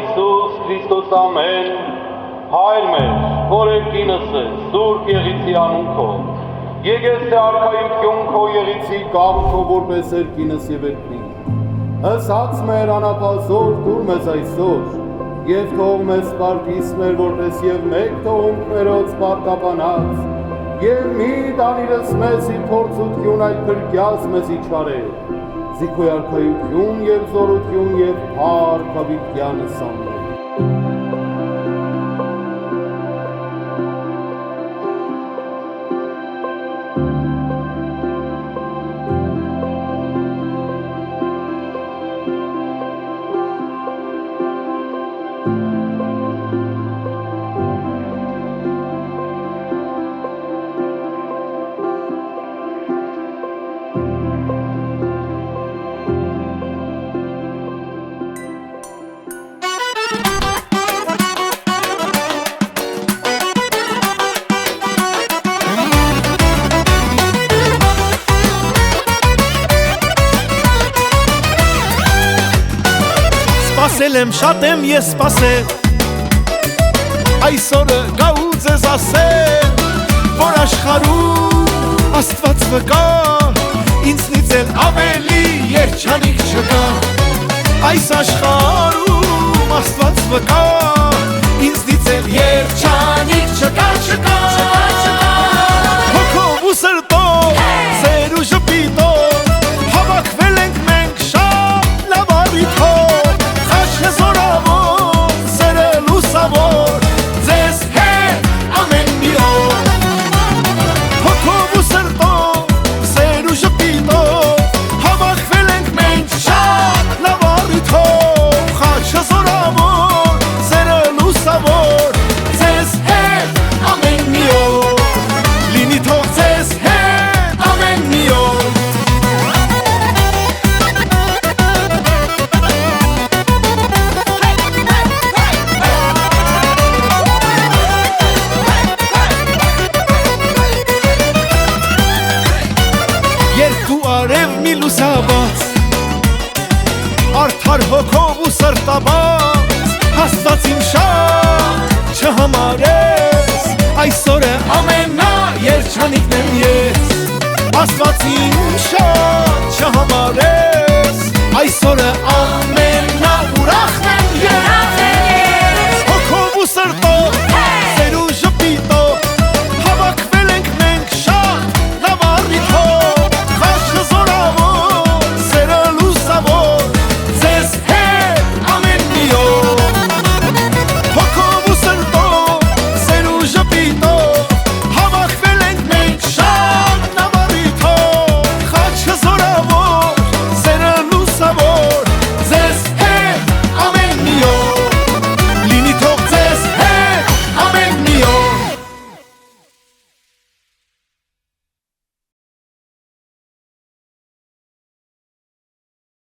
Հիսուս Քրիստոս ամեն, Հայր մեր, որև կինս է, Սուրբ Եղիցի անունքով, եկես թե արքայություն քո Եղիցի կամքով, որպես էր կինս եւ երկնի։ Հսած մեր անապազոր դուր մեզ այսօր, եւ թող մեզ պարտիս մեր, որպես եւ մեկ թողունք մերոց պարտապանած, եւ մի տանիրս մեզ իր փորձություն այդ փրկյաց մեզ իչարե, զիքոյ արքայություն եւ զորություն եւ փառքավիտյան սամբե։ Սպասել եմ, շատ եմ ես սպասել, այսօրը գա ու ձեզ ասել, որ աշխարհում Աստված վկա, ինձնից էլ ավելի երջանիկ չկա։ Այս աշխարհում Աստված վկա, ինձնից էլ երջանիկ չկա։ Հոգով ու սրտով, սեր ու ժպիտով, հավաքվել ենք մենք շատ լավ առիթով, ձեզ հետ ամեն մի օր, հոգով ու սրտով, սեր ու ժպիտով, հավաքվել ենք մենք շատ լավ առիթով, խաչը զորավոր, սերը լուսավոր, ձեզ հետ ամեն մի օր, լինի թող ձեզ հետ ամեն մի օր։ Արև մի լուսաբաց, արդար հոգով ու սրտաբաց, Աստված իմ շատ չհամարես, այսօրը ամենաերջանիկն եմ ես, Աստված իմ շատ չհամարես, այսօրը ամենաուրախն եմ ես։